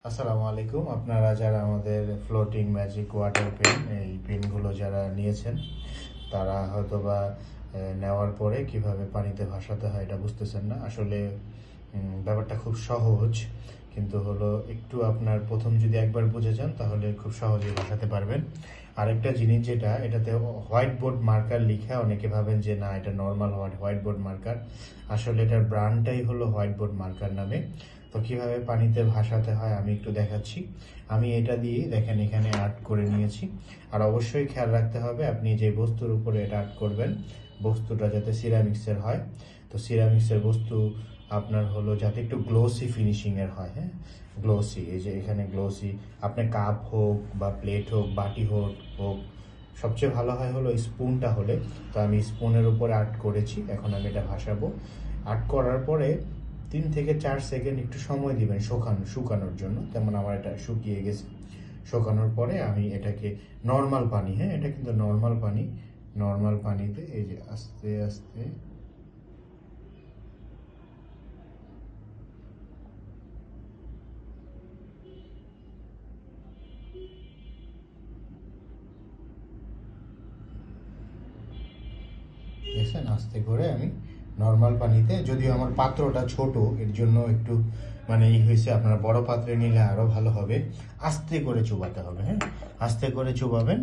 আসসালামু আলাইকুম। আপনারা যারা আমাদের ফ্লোটিং ম্যাজিক ওয়াটার পেন এই পেনগুলো যারা নিয়েছেন তারা হয়তোবা নেওয়ার পরে কিভাবে পানিতে ভাসাতে হয় এটা বুঝতেছেন না। আসলে ব্যাপারটা খুব সহজ, কিন্তু হলো একটু আপনার প্রথম যদি একবার বুঝে যান তাহলে খুব সহজেই ভাসাতে পারবেন। আরেকটা জিনিস, যেটা এটাতে হোয়াইট বোর্ড মার্কার লিখা, অনেকে ভাবেন যে না এটা নর্মাল হোয়াইট বোর্ড মার্কার, আসলে এটার ব্র্যান্ডটাই হলো হোয়াইট বোর্ড মার্কার নামে। তো কিভাবে পানিতে ভাসাতে হয় আমি একটু দেখাচ্ছি। আমি এটা দিয়ে দেখেন এখানে আর্ট করে নিয়েছি। আর অবশ্যই খেয়াল রাখতে হবে আপনি যে বস্তুর উপরে এটা আর্ট করবেন বস্তুটা যাতে সিরামিক্সের হয়। তো সিরামিক্সের বস্তু আপনার হলো যাতে একটু গ্লোসি ফিনিশিং এর হয়। হ্যাঁ, গ্লোসি, এই যে এখানে গ্লোসি। আপনার কাপ হোক বা প্লেট হোক বাটি হোক হোক সবচেয়ে ভালো হয় হলো স্পুনটা হলে। তো আমি স্পুনের উপরে আর্ট করেছি, এখন আমি এটা ভাসাবো। আর্ট করার পরে 3 থেকে 4 সেকেন্ড একটু সময় দিবেন শুকানোর জন্য। তেমন আমার এটা শুকিয়ে গেছে। শুকানোর পরে আমি এটাকে নর্মাল পানি, হ্যাঁ এটা কিন্তু নর্মাল পানি, নর্মাল পানিতে এই যে আস্তে আস্তে দেখছেন, আস্তে করে আমি নর্মাল পানিতে, যদিও আমার পাত্রটা ছোট এর জন্য একটু মানে হয়েছে, আপনারা বড় পাত্রে নিলে আরো ভালো হবে। আস্তে করে চুবাতে হবে, হ্যাঁ আস্তে করে চুবাবেন,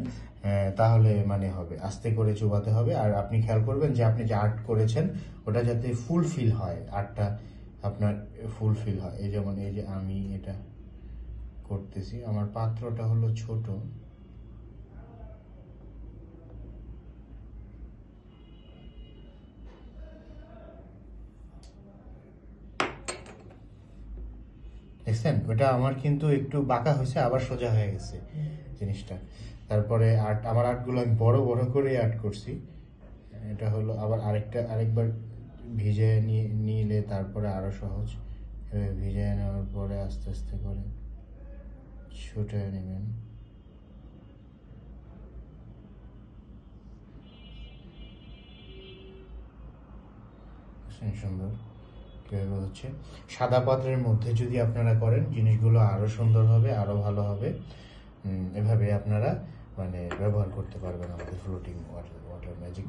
তাহলে মানে হবে, আস্তে করে চুবাতে হবে। আর আপনি খেয়াল করবেন যে আপনি যে আর্ট করেছেন ওটা যাতে ফুলফিল হয়, আর্টটা আপনার ফুলফিল হয়। এই যেমন এই যে আমি এটা করতেছি, আমার পাত্রটা হলো ছোট। দেখছেন, ওটা আমার কিন্তু একটু বাঁকা হয়েছে আবার সোজা হয়ে গেছে জিনিসটা। তারপরে আমার আর্টগুলো আমি বড় বড় করে আর্ট করছি। এটা হলো আবার আরেকবার ভিজে নিলে তারপরে আরো সহজ। ভিজে নেওয়ার পরে আস্তে আস্তে করে ছুটে নেবেন। সুন্দর কিভাবে হচ্ছে। সাদা পাত্রের মধ্যে যদি আপনারা করেন জিনিসগুলো আরো সুন্দর হবে, আরো ভালো হবে। এভাবে আপনারা মানে ব্যবহার করতে পারবেন আমাদের ফ্লোটিং ওয়াটার ম্যাজিক।